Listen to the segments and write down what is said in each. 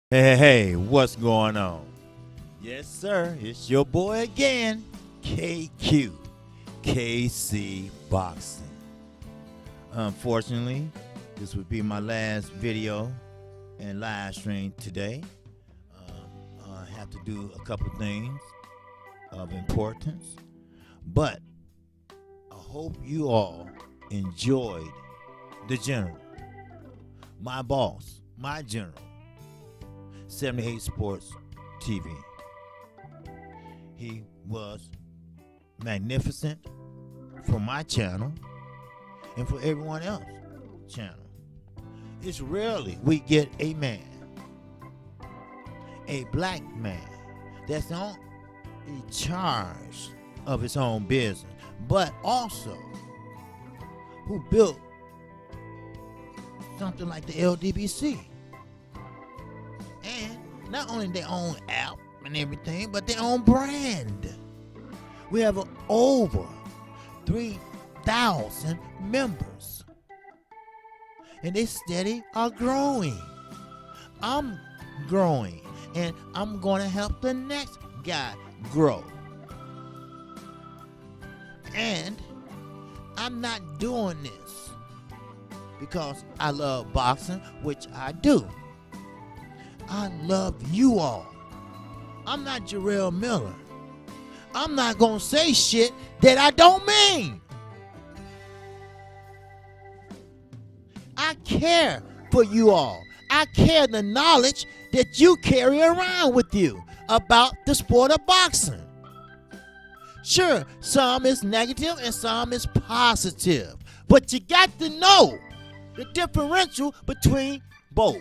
Hey, what's going on? Yes, sir, it's your boy again, KQ, KC Boxing. Unfortunately, this would be my last video and live stream today. I have to do a couple things of importance, but I hope you all enjoyed the general, my boss, my general. 78 Sports TV. He was magnificent for my channel and for everyone else's channel. It's rarely we get a man, a black man, that's not in charge of his own business, but also who built something like the LDBC. And not only their own app and everything, but their own brand. We have over 3,000 members. And they steady are growing. I'm growing. And I'm going to help the next guy grow. And I'm not doing this because I love boxing, which I do. I love you all. I'm not Jarrell Miller. I'm not going to say shit that I don't mean. I care for you all. I care the knowledge that you carry around with you about the sport of boxing. Sure, some is negative and some is positive. But you got to know the differential between both.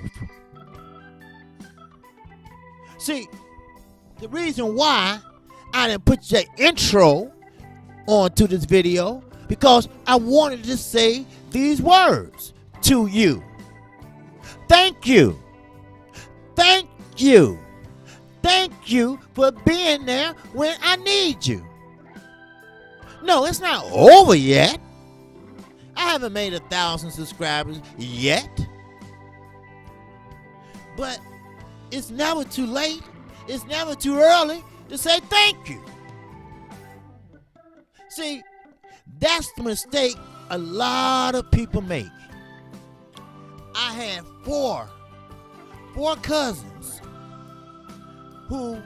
See, the reason why I didn't put your intro onto this video because I wanted to say these words to you. Thank you. Thank you. Thank you for being there when I need you. No, it's not over yet. I haven't made 1,000 subscribers yet. But it's never too late. It's never too early to say thank you. See, that's the mistake a lot of people make. I had four cousins who,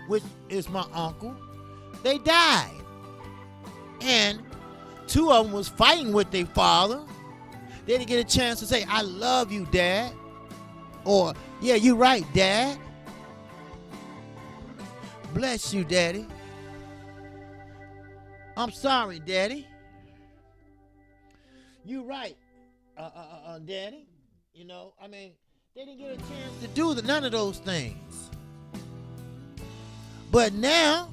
which is my uncle, they died. And 2 of them was fighting with their father. They didn't get a chance to say, I love you, Dad. Or, yeah, you're right, Dad. Bless you, Daddy. I'm sorry, Daddy. You're right, Daddy. You know, I mean, they didn't get a chance to do none of those things. But now,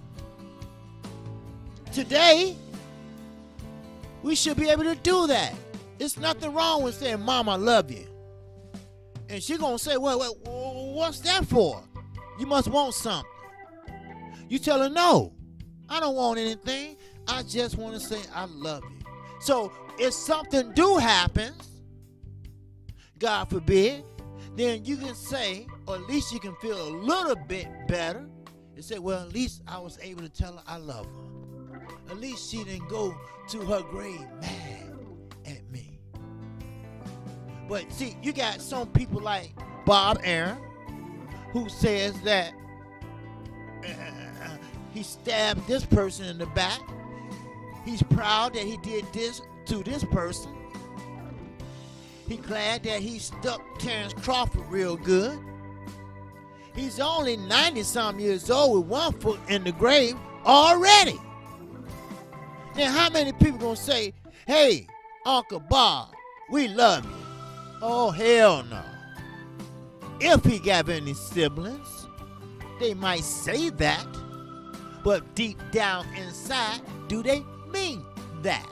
today, we should be able to do that. There's nothing wrong with saying, Mom, I love you. And she's going to say, well, what's that for? You must want something. You tell her, no, I don't want anything. I just want to say I love you. So if something do happen, God forbid, then you can say, or at least you can feel a little bit better and say, well, at least I was able to tell her I love her. At least she didn't go to her grave mad at me. But see, you got some people like Bob Aaron who says that he stabbed this person in the back. He's proud that he did this to this person. He glad that he stuck Terrence Crawford real good. He's only 90-some years old with 1 foot in the grave already. Now, how many people gonna say, hey, Uncle Bob, we love you? Oh, hell no. If he got any siblings, they might say that. But deep down inside, do they mean that?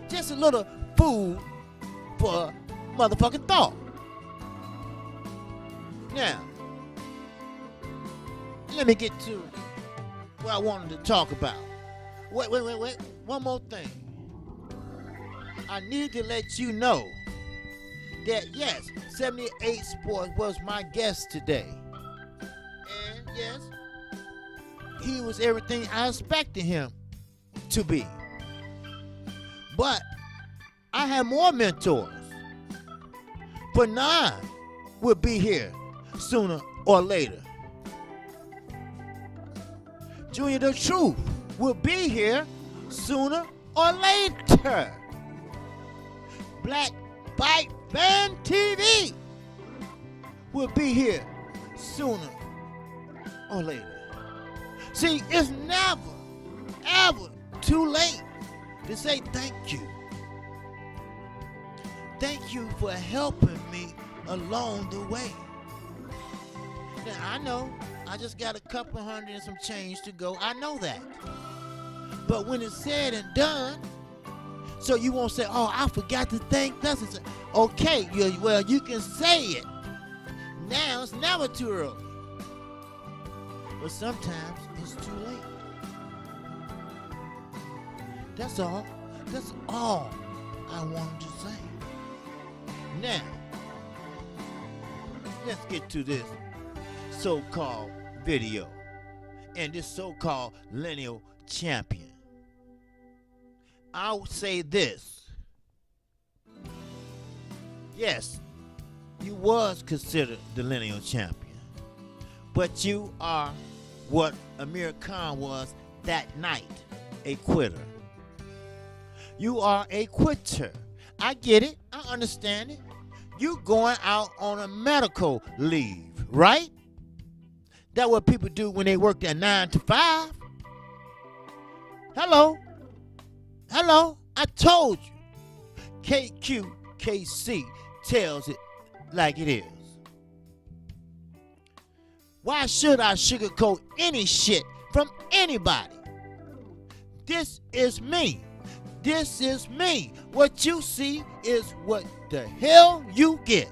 Just a little food for motherfucking thought. Now, let me get to what I wanted to talk about. Wait. One more thing. I need to let you know that, yes, 78 Sports was my guest today. And yes, he was everything I expected him to be. But I have more mentors. But 9 will be here sooner or later. Junior the Truth will be here sooner or later. Black Bike Fan TV will be here sooner or later. See, it's never, ever too late to say thank you. Thank you for helping me along the way. Now, I know I just got a couple hundred and some change to go. I know that. But when it's said and done, so you won't say, oh, I forgot to thank this. Okay, well, you can say it. Now it's never too early. But sometimes it's too late. That's all. That's all I wanted to say. Now, let's get to this so-called video and this so-called lineal champion. I'll say this. Yes, you was considered the lineal champion, but you are what Amir Khan was that night, a quitter. You are a quitter. I get it. I understand it. You going out on a medical leave, right? That's what people do when they work their 9 to 5. Hello. I told you. KQKC tells it like it is. Why should I sugarcoat any shit from anybody? This is me. This is me. What you see is what the hell you get.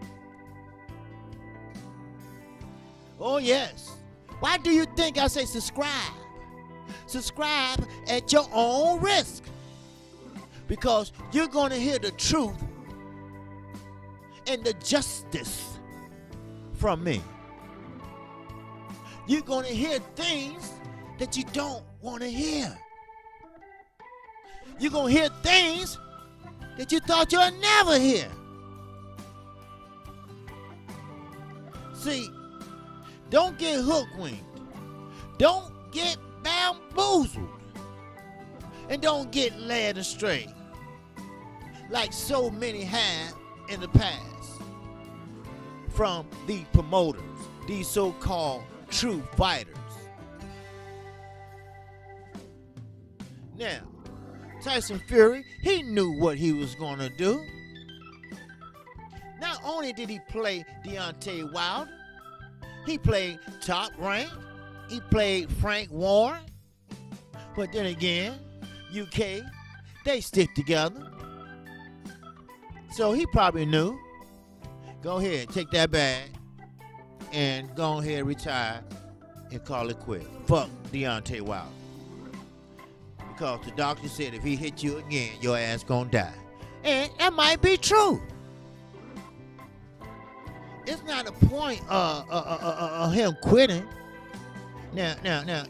Oh, yes. Why do you think I say subscribe? Subscribe at your own risk. Because you're going to hear the truth and the justice from me. You're going to hear things that you don't want to hear. You're going to hear things that you thought you'd never hear. See, don't get hook-winged. Don't get bamboozled. And don't get led astray like so many have in the past from the promoters, these so-called true fighters. Now, Tyson Fury, he knew what he was going to do. Not only did he play Deontay Wilder, he played Top Rank, he played Frank Warren, but then again, UK, they stick together. So he probably knew. Go ahead, take that bag and go ahead, retire and call it quits. Fuck Deontay Wilder. Because the doctor said if he hit you again, your ass gonna die. And that might be true. It's not a point of him quitting. Now,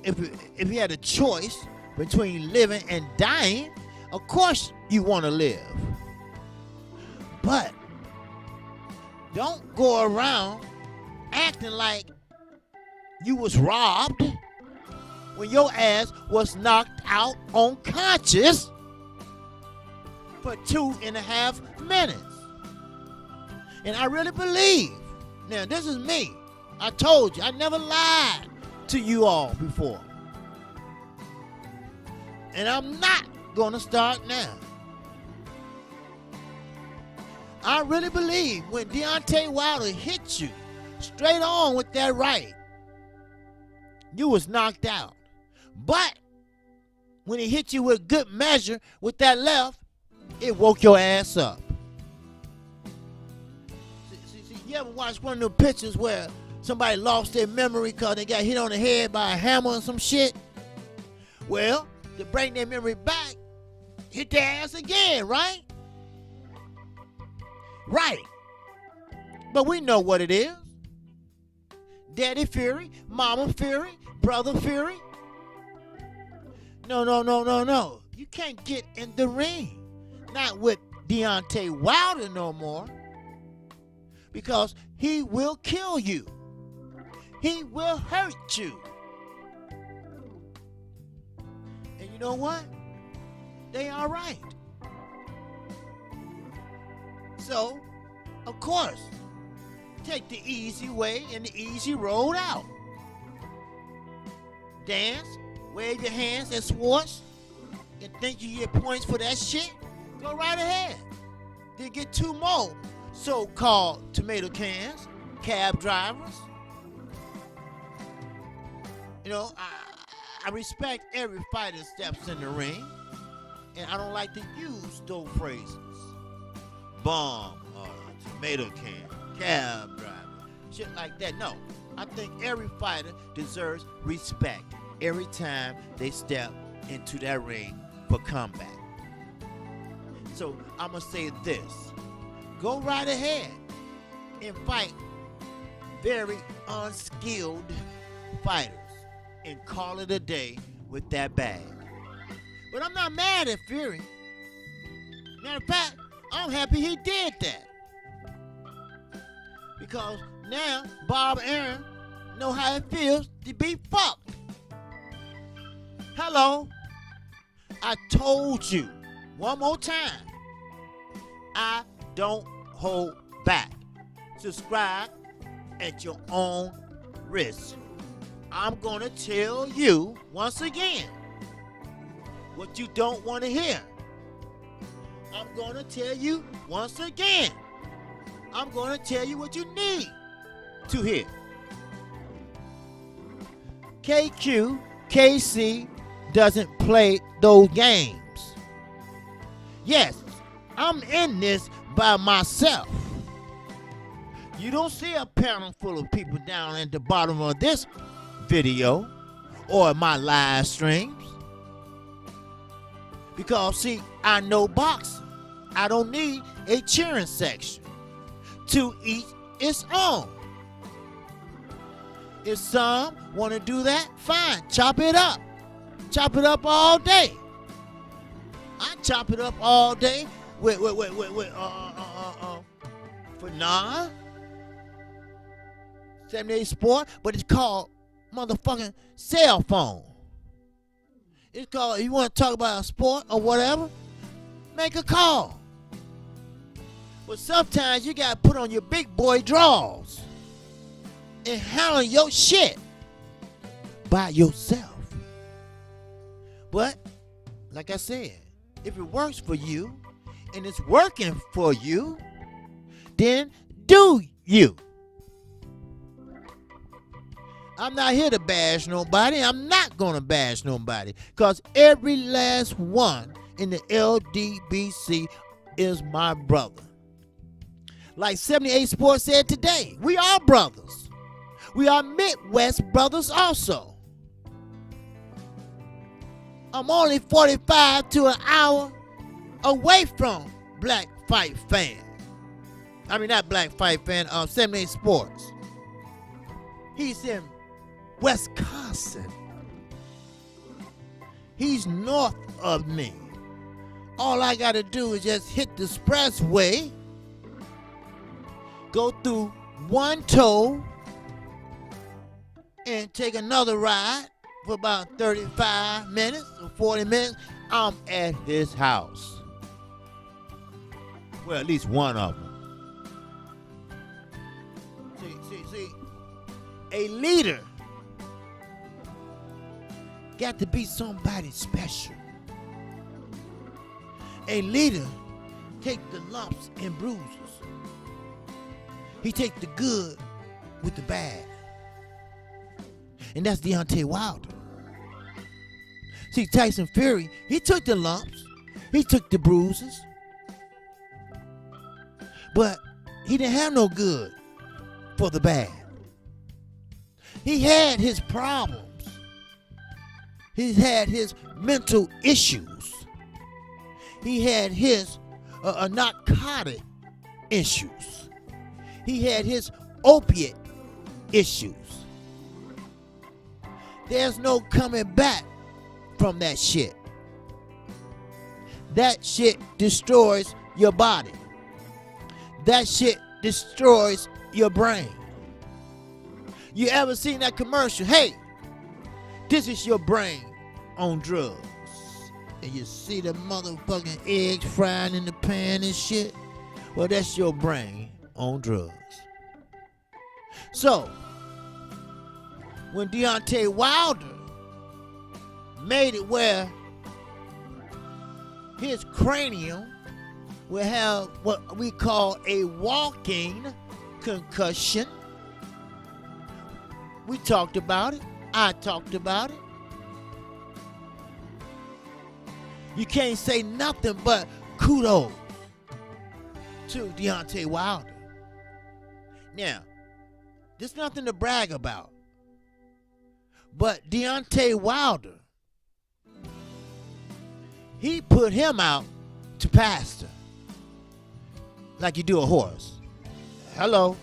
if he had a choice between living and dying, of course you want to live. But don't go around acting like you was robbed when your ass was knocked out unconscious for 2.5 minutes. And I really believe, now this is me, I told you, I never lied to you all before. And I'm not gonna start now. I really believe when Deontay Wilder hit you straight on with that right, you was knocked out. But when he hit you with good measure with that left, it woke your ass up. See, you ever watched one of the pictures where somebody lost their memory because they got hit on the head by a hammer or some shit? Well, to bring their memory back, hit their ass again, right? Right. But we know what it is. Daddy Fury, Mama Fury, Brother Fury. No. You can't get in the ring. Not with Deontay Wilder no more. Because he will kill you. He will hurt you. And you know what? They are right. So, of course, take the easy way and the easy road out. Dance, wave your hands and swash, and think you get points for that shit? Go right ahead. Then get 2 more so-called tomato cans, cab drivers. You know, I respect every fighter steps in the ring, and I don't like to use those phrases. Bomb, tomato can, cab driver, shit like that. No, I think every fighter deserves respect every time they step into that ring for combat. So I'm gonna say this: go right ahead and fight very unskilled fighters and call it a day with that bag. But I'm not mad at Fury. Matter of fact, I'm happy he did that. Because now Bob Aaron know how it feels to be fucked. Hello. I told you one more time. I don't hold back. Subscribe at your own risk. I'm going to tell you once again what you don't want to hear. I'm going to tell you once again. I'm going to tell you what you need to hear. KQ, KC doesn't play those games. Yes, I'm in this by myself. You don't see a panel full of people down at the bottom of this video or my live streams. Because, see, I know boxing. I don't need a cheering section. To each its own. If some want to do that, fine. Chop it up. Chop it up all day. I chop it up all day with for 78 Sport, but it's called motherfucking cell phone. It's called, you want to talk about a sport or whatever, make a call. But sometimes you got to put on your big boy drawers and handle your shit by yourself. But, like I said, if it works for you and it's working for you, then do you. I'm not here to bash nobody. I'm not going to bash nobody. Because every last one in the LDBC is my brother. Like 78 Sports said today, we are brothers. We are Midwest brothers also. I'm only 45 to an hour away from Black Fight Fan. I mean, not Black Fight Fan, 78 Sports. He's in Wisconsin. He's north of me. All I got to do is just hit the expressway, go through one toll, and take another ride for about 35 minutes or 40 minutes. I'm at his house. Well, at least one of them. See, a leader got to be somebody special. A leader take the lumps and bruises. He take the good with the bad. And that's Deontay Wilder. See, Tyson Fury, he took the lumps. He took the bruises. But he didn't have no good for the bad. He had his problems. He had his mental issues. He had his narcotic issues. He had his opiate issues. There's no coming back from that shit. That shit destroys your body. That shit destroys your brain. You ever seen that commercial? Hey, this is your brain on drugs. And you see the motherfucking eggs frying in the pan and shit? Well, that's your brain on drugs. So, when Deontay Wilder made it where his cranium will have what we call a walking concussion, we talked about it. I talked about it. You can't say nothing but kudos to Deontay Wilder. Now, there's nothing to brag about. But Deontay Wilder, he put him out to pasture like you do a horse. Hello.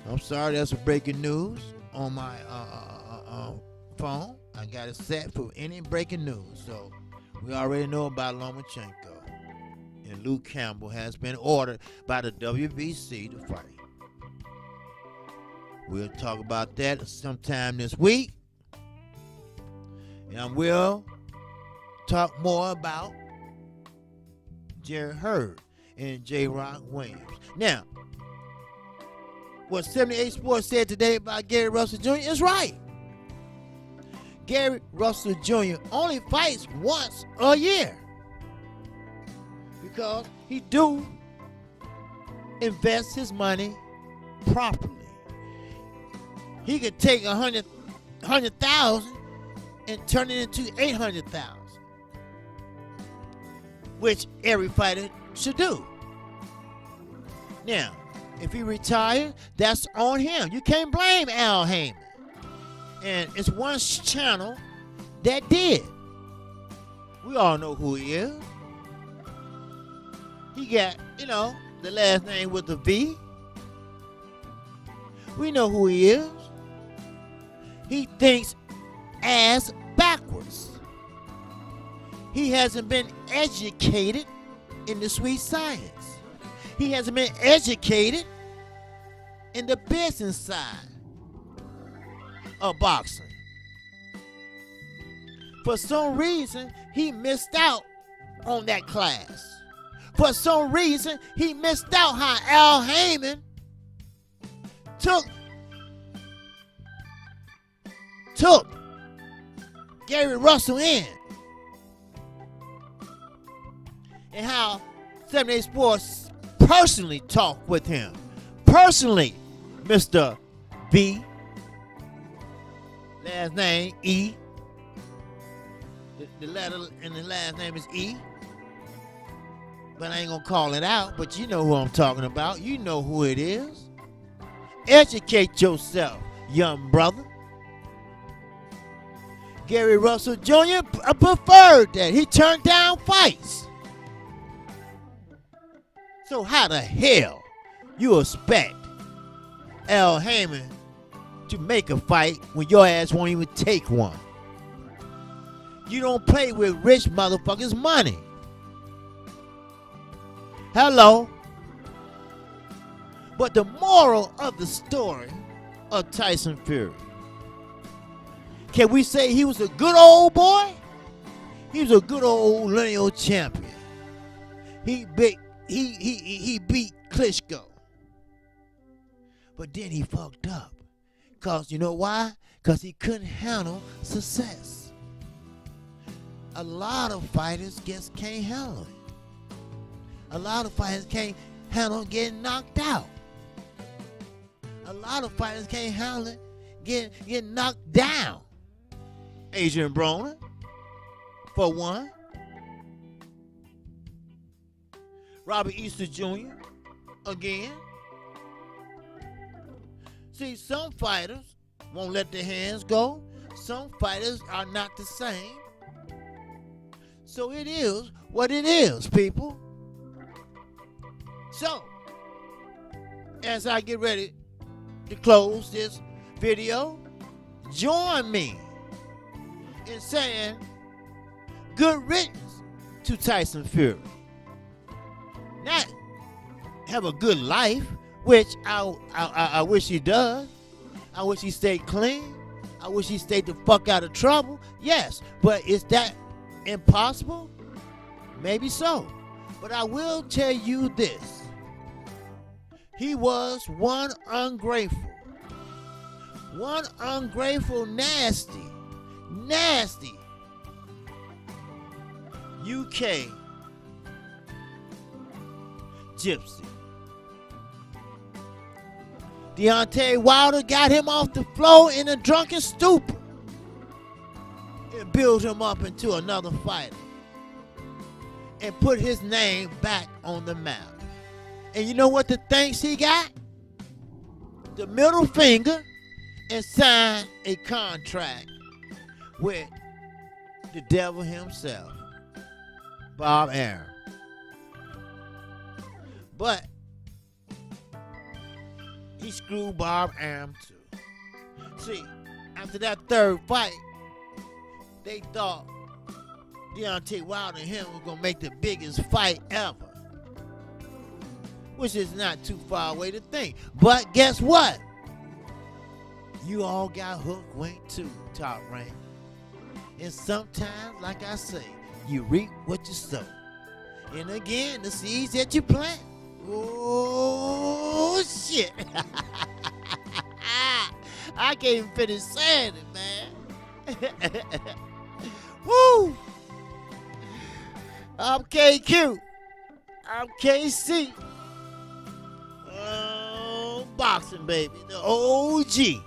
I'm sorry, that's a breaking news on my phone. I got it set for any breaking news. So we already know about Lomachenko. And Luke Campbell has been ordered by the WBC to fight. We'll talk about that sometime this week. And we'll talk more about Jerry Hurd and J. Rock Williams. Now, what 78 Sports said today about Gary Russell Jr. is right. Gary Russell Jr. only fights once a year because he do invest his money properly. He could take 100,000 and turn it into 800,000, which every fighter should do. Now, if he retired, that's on him. You can't blame Al Heyman. And it's one channel that did. We all know who he is. He got, the last name with a V. We know who he is. He thinks ass backwards. He hasn't been educated in the sweet science. He hasn't been educated in the business side of boxing. For some reason, he missed out on that class. For some reason, he missed out how Al Heyman took Gary Russell in. And how 78 Sports personally talked with him. Personally, Mr. B. Last name E. The letter in the last name is E. But I ain't gonna call it out, but you know who I'm talking about. You know who it is. Educate yourself, young brother. Gary Russell Jr. preferred that. He turned down fights. So how the hell you expect Al Heyman to make a fight when your ass won't even take one? You don't play with rich motherfuckers' money. Hello. But the moral of the story of Tyson Fury, can we say he was a good old boy? He was a good old lineal champion. He beat Klitschko. But then he fucked up. Because you know why? Because he couldn't handle success. A lot of fighters just can't handle it. A lot of fighters can't handle getting knocked out. A lot of fighters can't handle it getting knocked down. Adrian Broner, for one. Robert Easter Jr., again. See, some fighters won't let their hands go. Some fighters are not the same. So it is what it is, people. So, as I get ready to close this video, join me in saying good riddance to Tyson Fury. Not have a good life, which I wish he does. I wish he stayed clean. I wish he stayed the fuck out of trouble. Yes, but is that impossible? Maybe so. But I will tell you this. He was one ungrateful, nasty UK gypsy. Deontay Wilder got him off the floor in a drunken stupor and built him up into another fighter and put his name back on the map. And you know what the thanks he got? The middle finger, and signed a contract with the devil himself, Bob Arum. But he screwed Bob Arum too. See, after that third fight, they thought Deontay Wilder and him were going to make the biggest fight ever, which is not too far away to think. But guess what? You all got hooked, wink too, Top Rank. And sometimes, like I say, you reap what you sow. And again, the seeds that you plant. Oh, shit. I can't even finish saying it, man. Woo! I'm KQ. I'm KC. Oh, boxing, baby. The OG.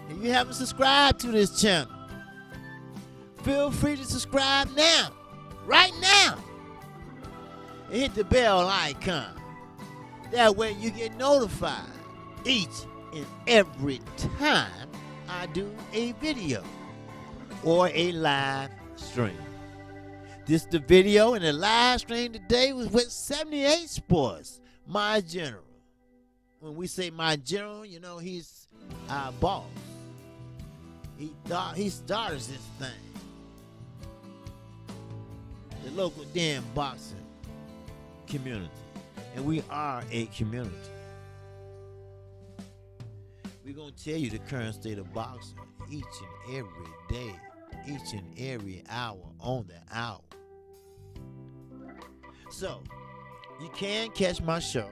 If you haven't subscribed to this channel, feel free to subscribe now. Right now. And hit the bell icon. That way you get notified each and every time I do a video or a live stream. This the video, and the live stream today was with 78 Sports, my general. When we say my general, you know he's our boss. He started this thing. The local damn boxing community. And we are a community. We're going to tell you the current state of boxing each and every day, each and every hour on the hour. So, you can catch my show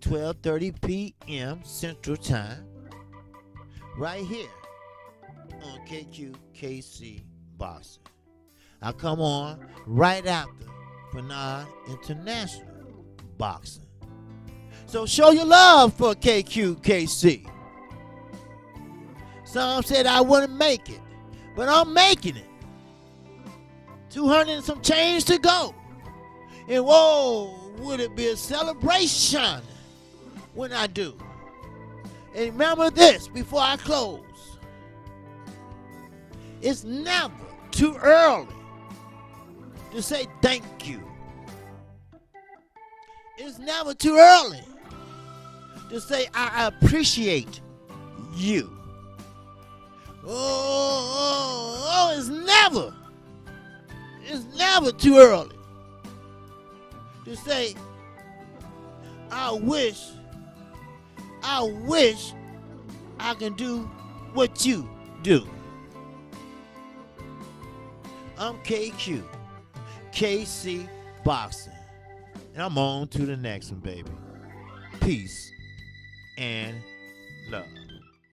12:30 p.m. Central Time right here on KQKC Boxing. I come on right after Bernard International Boxing. So show your love for KQKC. Some said I wouldn't make it, but I'm making it. 200 and some change to go. And whoa, would it be a celebration when I do? And remember this before I close. It's never too early to say thank you. It's never too early to say I appreciate you. It's never too early to say I wish I can do what you do. I'm KQ, KC Boxing, and I'm on to the next one, baby. Peace and love.